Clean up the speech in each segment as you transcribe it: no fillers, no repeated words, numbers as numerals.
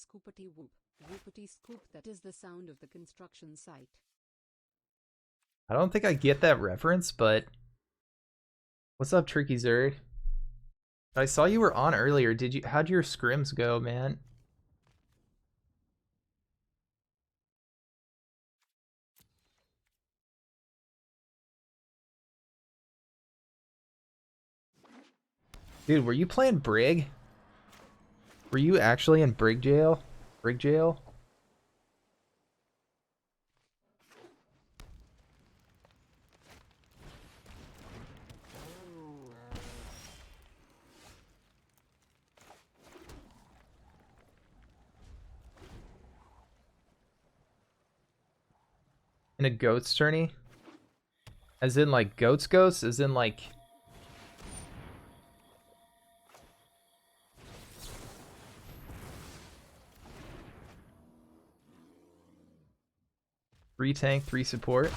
Scoopity whoop. Whoopity scoop. That is the sound of the construction site. I don't think I get that reference, but what's up, Tricky Zerd? I saw you were on earlier. How'd your scrims go, man? Dude, were you playing Brig? Were you actually in Brig jail? Brig jail? In a goats tourney? As in like goats? As in like three tank, three support?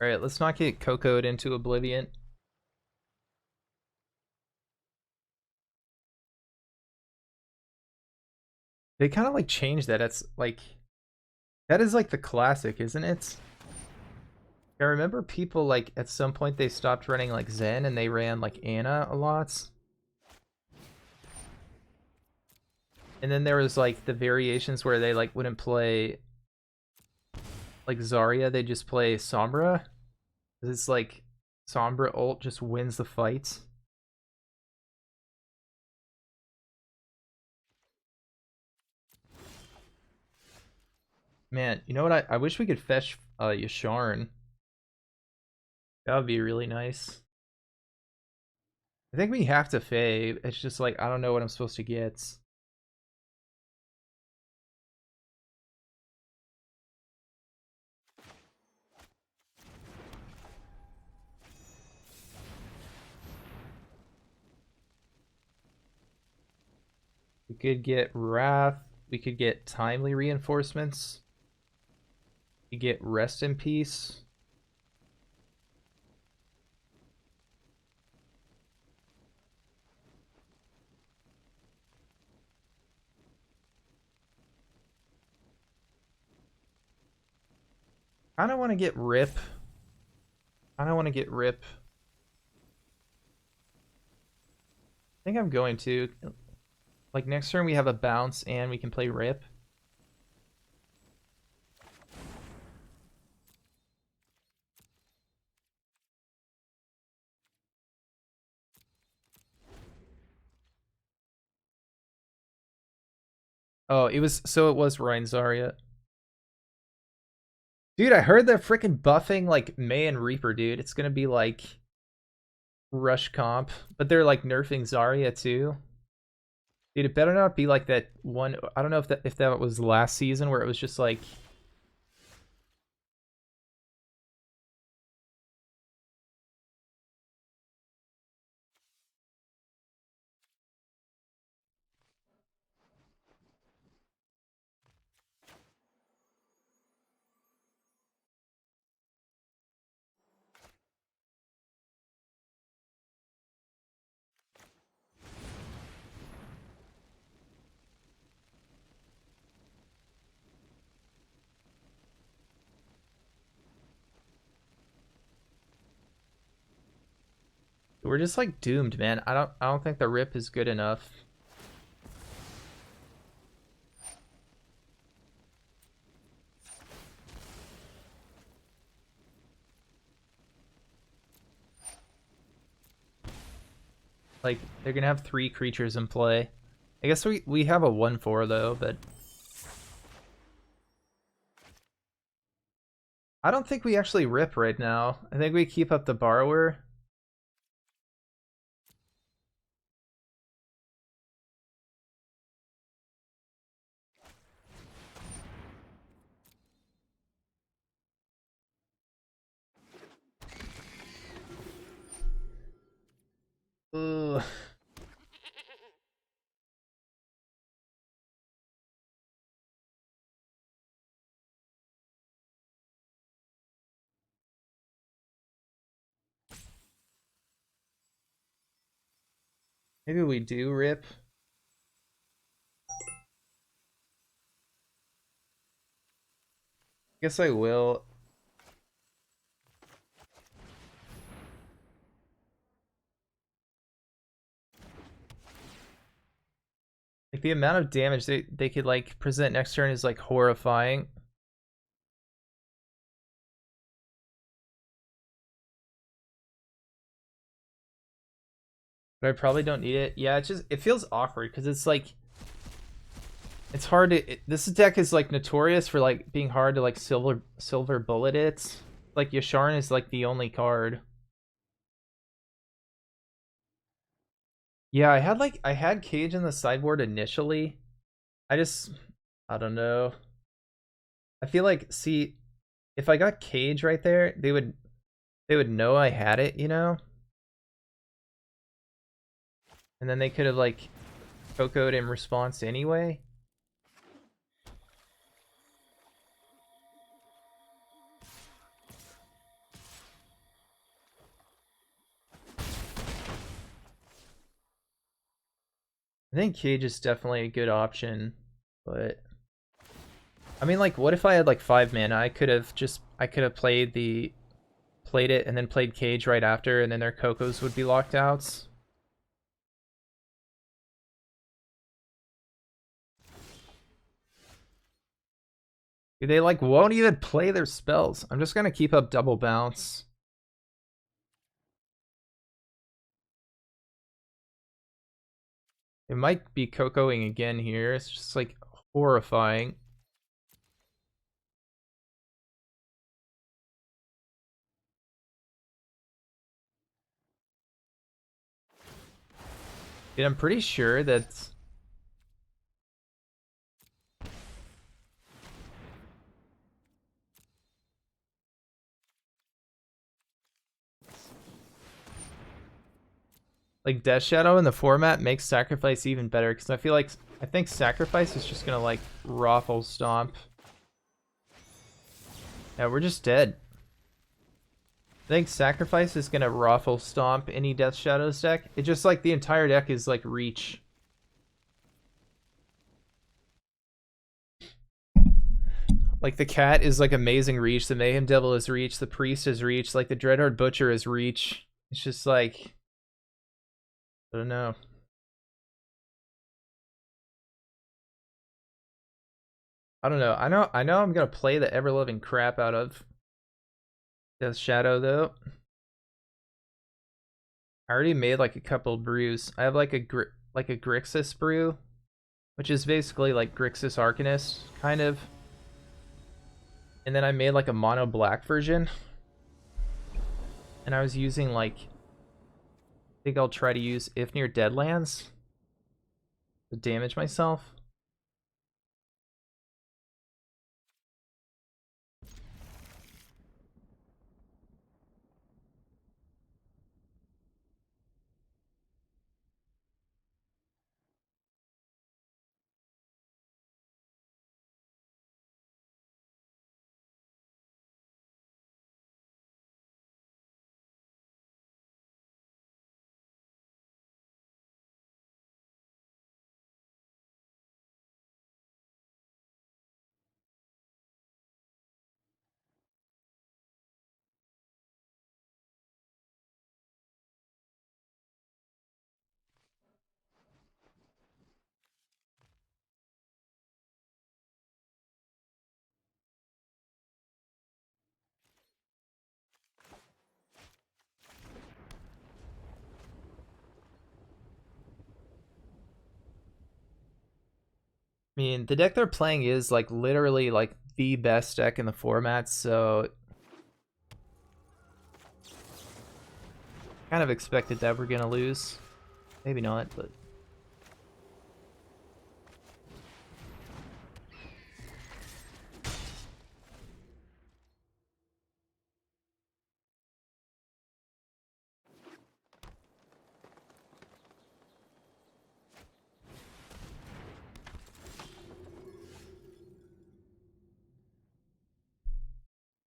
Alright, let's not get Coco'd into oblivion. They kind of like changed that. It's like that is like the classic, isn't it? I remember people like at some point they stopped running like Zen and they ran like Ana a lot. And then there was like the variations where they like wouldn't play like Zarya, they just play Sombra. It's like Sombra ult just wins the fights. Man, you know what? I wish we could fetch Yasharn. That would be really nice. I think we have to Fae. It's just like I don't know what I'm supposed to get. We could get Wrath. We could get Timely Reinforcements. We could get Rest in Peace. I don't want to get Rip. I don't want to get Rip. I think I'm going to. Like next turn we have a bounce and we can play Rip. Oh, it was Ryan Zarya. Dude, I heard they're freaking buffing like May and Reaper, dude. It's gonna be like rush comp, but they're like nerfing Zarya too. Dude, it better not be like that one. I don't know if that was last season where it was just like. We're just like doomed, man. I don't think the Rip is good enough. Like they're gonna have 3 creatures in play. I guess we have a 1/4 though, but I don't think we actually Rip right now. I think we keep up the Borrower. Ugh. Maybe we do rip. Guess I will. Like the amount of damage they could like present next turn is like horrifying. But I probably don't need it. Yeah, it feels awkward because it's like it's hard to this deck is like notorious for like being hard to like silver bullet it. Like Yasharn is like the only card. Yeah, I had Cage in the sideboard initially. I don't know. I feel like see if I got Cage right there, they would know I had it, you know? And then they could have like Coco'd in response anyway. I think Cage is definitely a good option, but I mean like what if I had like 5 mana? I could have played it and then played Cage right after and then their Cocos would be locked out. They like won't even play their spells. I'm just gonna keep up double bounce. It might be Cocoing again here. It's just like horrifying. Dude, I'm pretty sure that like Death Shadow in the format makes Sacrifice even better because I think Sacrifice is just gonna like Raffle Stomp. Yeah, we're just dead. I think Sacrifice is gonna Raffle Stomp any Death Shadows deck. It just like the entire deck is like Reach. Like the Cat is like amazing Reach, the Mayhem Devil is Reach, the Priest is Reach, like the Dreadhorde Butcher is Reach. It's just like I don't know. I don't know. I know I'm gonna play the ever loving crap out of Death Shadow though. I already made like a couple brews. I have like a Grixis brew, which is basically like Grixis Arcanist kind of. And then I made like a mono black version. And I was using like I think I'll try to use If Near Deadlands to damage myself. I mean, the deck they're playing is like literally like the best deck in the format, so kind of expected that we're gonna lose. Maybe not, but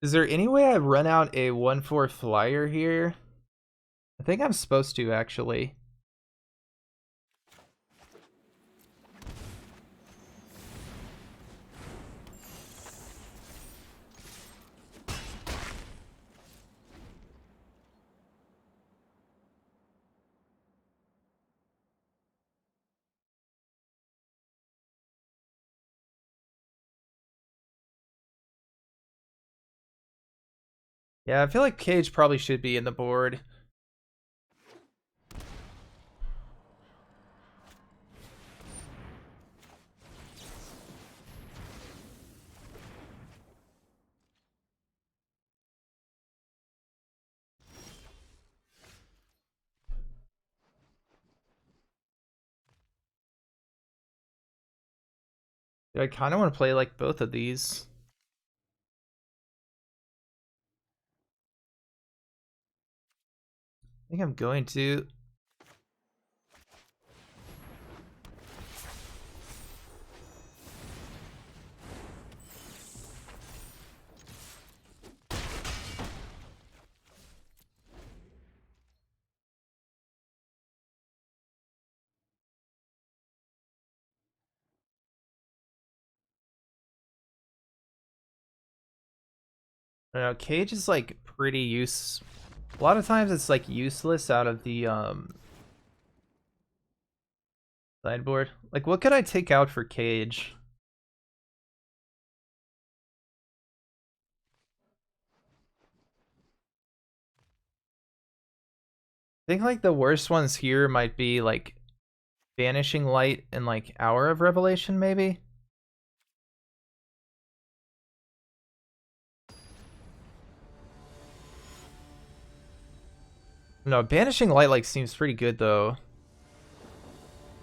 is there any way I run out a 1/4 flyer here? I think I'm supposed to actually. Yeah, I feel like Cage probably should be in the board. I kind of want to play like both of these. I think I'm going to. I don't know, Cage is like pretty a lot of times it's like useless out of the sideboard. Like what could I take out for Cage? I think like the worst ones here might be like Vanishing Light and like Hour of Revelation maybe. No, Banishing Light like seems pretty good though.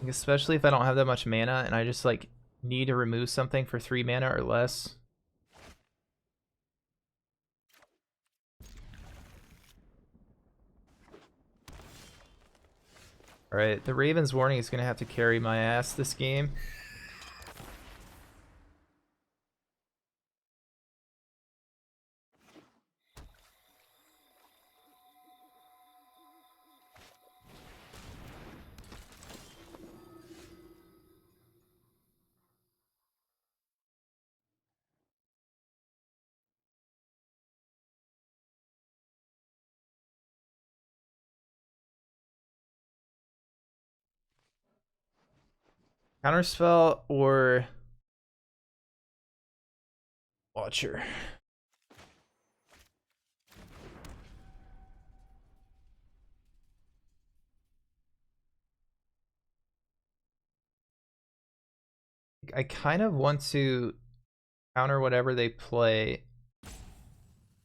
Like, especially if I don't have that much mana and I just like need to remove something for 3 mana or less. Alright, the Raven's Warning is gonna have to carry my ass this game. Counterspell or Watcher. I kind of want to counter whatever they play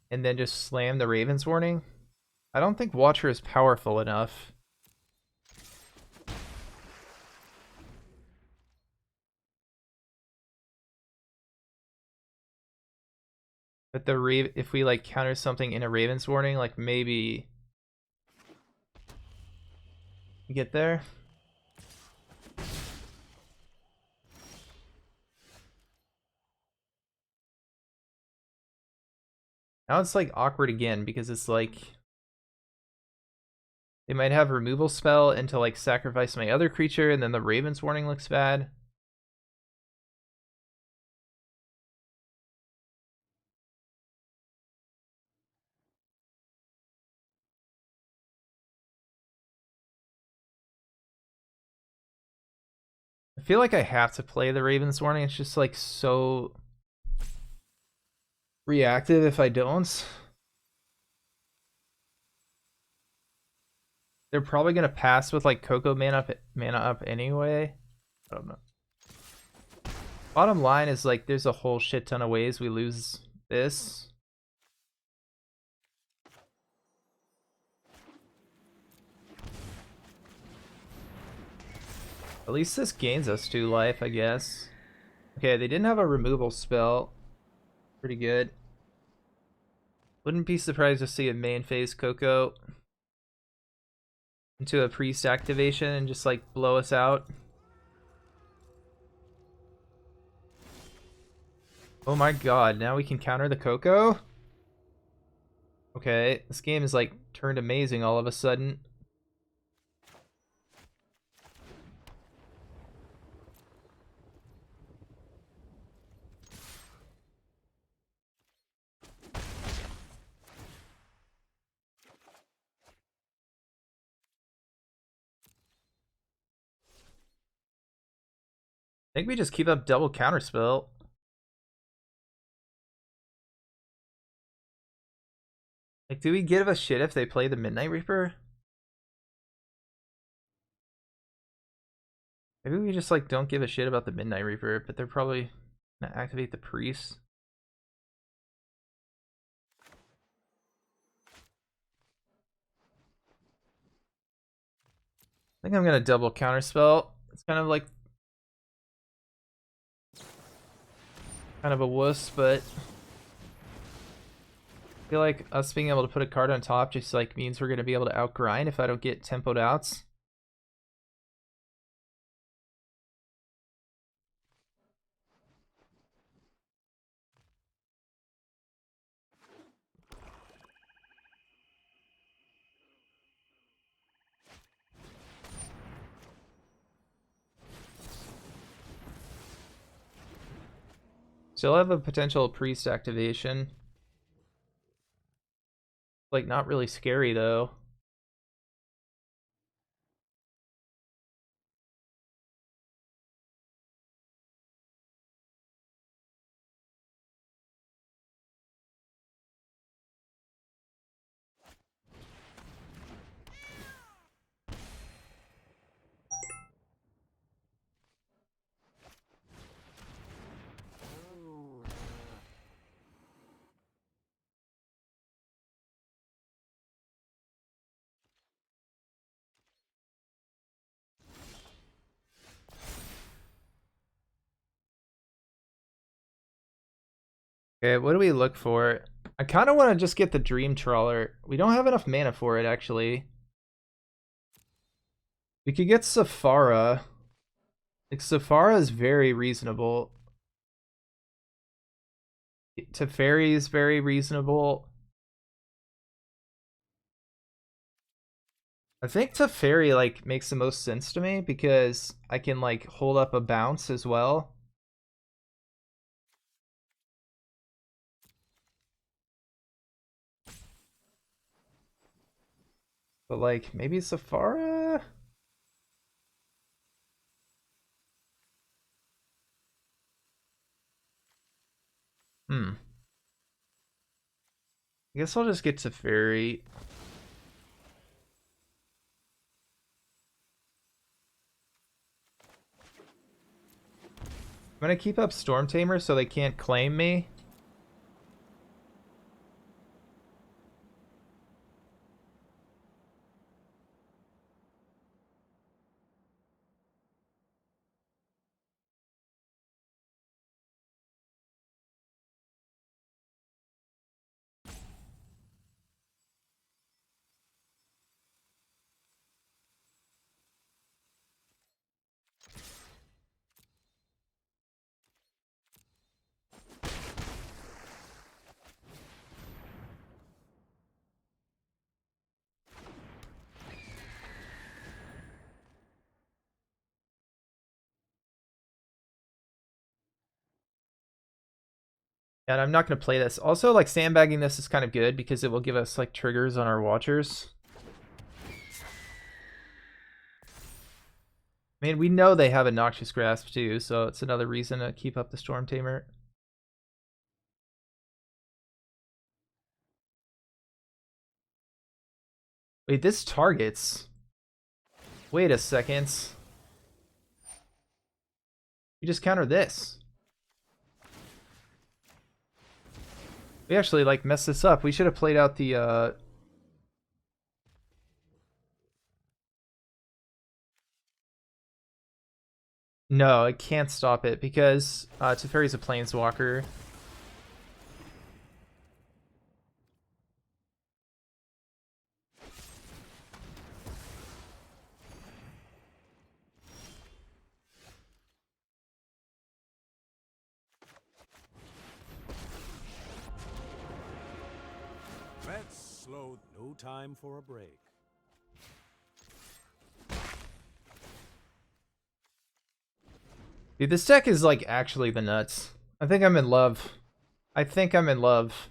and then just slam the Raven's Warning. I don't think Watcher is powerful enough. But if we like counter something in a Raven's Warning, like maybe get there. Now it's like awkward again because it's like they might have removal spell and to like sacrifice my other creature and then the Raven's Warning looks bad. I feel like I have to play the Raven's Warning. It's just like so reactive if I don't. They're probably gonna pass with like Coco mana up anyway. I don't know. Bottom line is like there's a whole shit ton of ways we lose this. At least this gains us 2 life, I guess. Okay, they didn't have a removal spell. Pretty good. Wouldn't be surprised to see a main phase Coco into a priest activation and just like blow us out. Oh my god, now we can counter the Coco? Okay, this game is like turned amazing all of a sudden. I think we just keep up double counterspell. Like, do we give a shit if they play the Midnight Reaper? Maybe we just like don't give a shit about the Midnight Reaper, but they're probably gonna activate the Priest. I think I'm gonna double counterspell. It's kind of like kind of a wuss, but I feel like us being able to put a card on top just like means we're gonna be able to outgrind if I don't get tempoed outs. Still have a potential Priest activation. Like, not really scary though. Okay, what do we look for? I kind of want to just get the Dream Trawler. We don't have enough mana for it, actually. We could get Safara. Like, Safara is very reasonable. Teferi is very reasonable. I think Teferi, like, makes the most sense to me because I can, like, hold up a bounce as well. But, like, maybe Safara? I guess I'll just get Teferi. I'm gonna keep up Storm Tamer so they can't claim me. And I'm not going to play this. Also, like, sandbagging this is kind of good because it will give us, like, triggers on our Watchers. I mean, we know they have a Noxious Grasp, too, so it's another reason to keep up the Storm Tamer. Wait, this targets... Wait a second. You just counter this. We actually, like, messed this up. We should have played out the, No, I can't stop it because Teferi's a Planeswalker. Let's slow. No time for a break. Dude, this deck is, like, actually the nuts. I think I'm in love. I think I'm in love.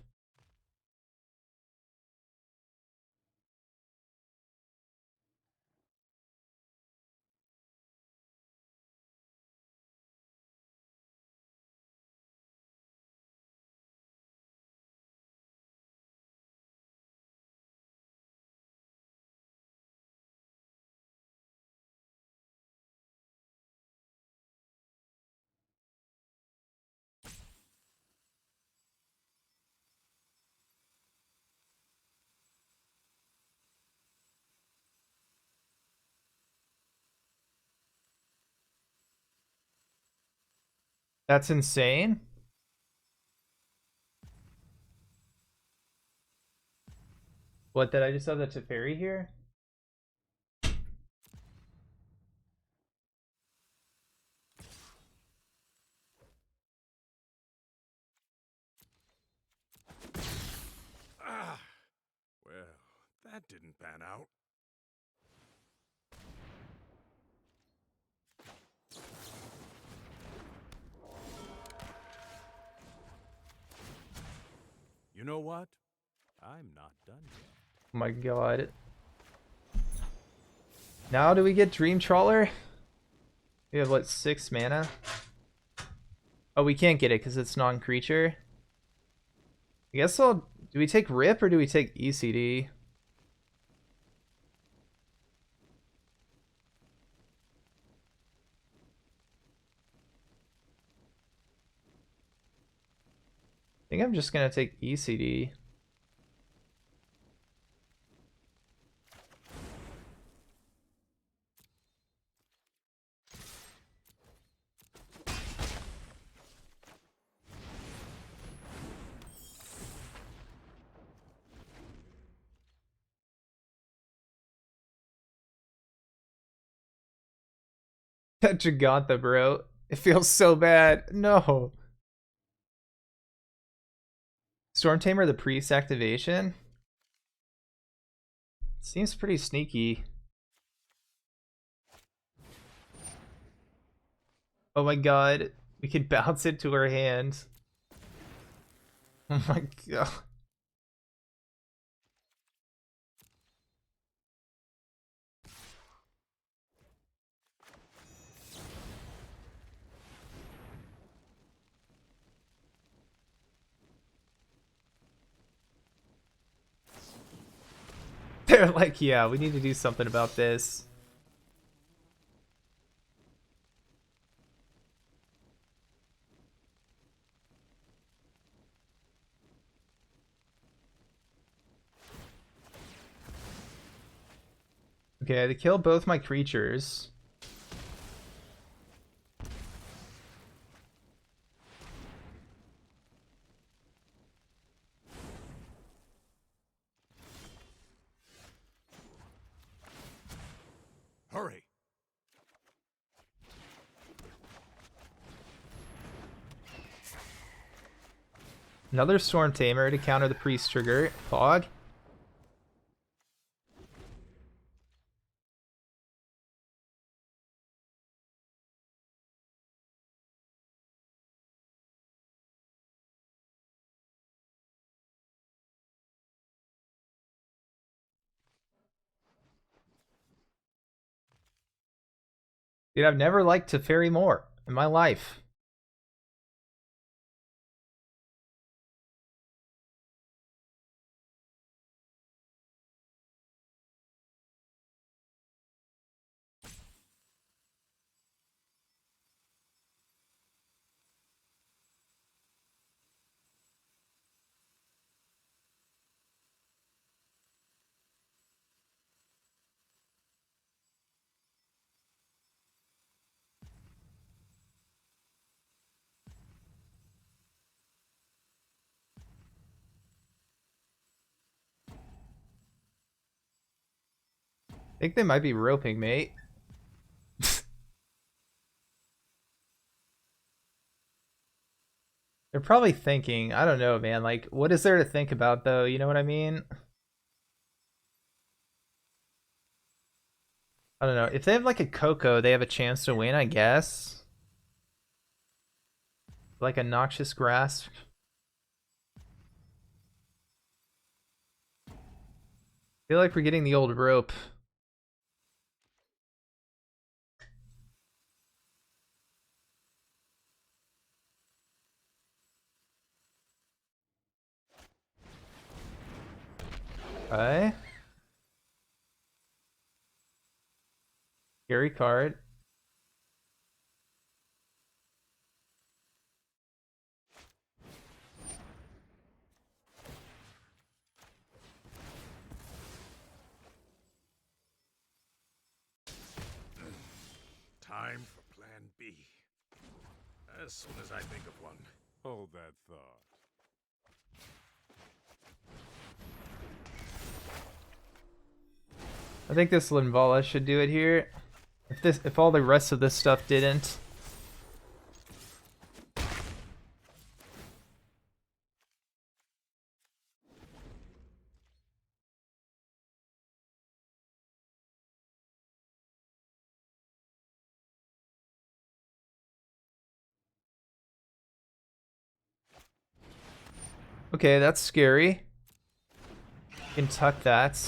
That's insane. What, did I just have the Teferi here? Ah, well, that didn't pan out. You know what? I'm not done yet. Oh my god. Now do we get Dream Trawler? We have what, 6 mana? Oh, we can't get it because it's non-creature. I guess I'll... Do we take Rip or do we take ECD? I think I'm just gonna take ECD. That Giganta, bro. It feels so bad. No. Storm Tamer, the priest activation. Seems pretty sneaky. Oh my god. We could bounce it to our hand. Oh my god. They're like, yeah, we need to do something about this. Okay, they kill both my creatures. Hurry! Another Storm Tamer to counter the priest trigger. Fog. Dude, I've never liked Teferi more in my life. I think they might be roping, mate. They're probably thinking, I don't know, man. Like, what is there to think about, though? You know what I mean? I don't know. If they have like a Coco, they have a chance to win, I guess. Like a Noxious Grasp. I feel like we're getting the old rope. Okay. Scary card. Time for plan B. as soon as I think of one. Hold that thought. I think this Linvala should do it here. If all the rest of this stuff didn't. Okay, that's scary. You can tuck that.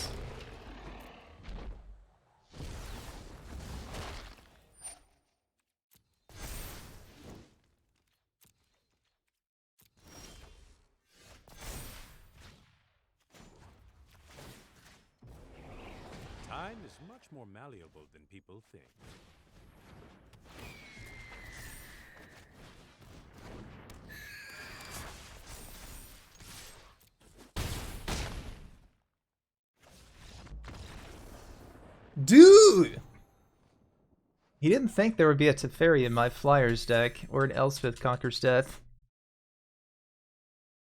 Time is much more malleable than people think. Dude! He didn't think there would be a Teferi in my Fliers deck, or an Elspeth Conquers Death.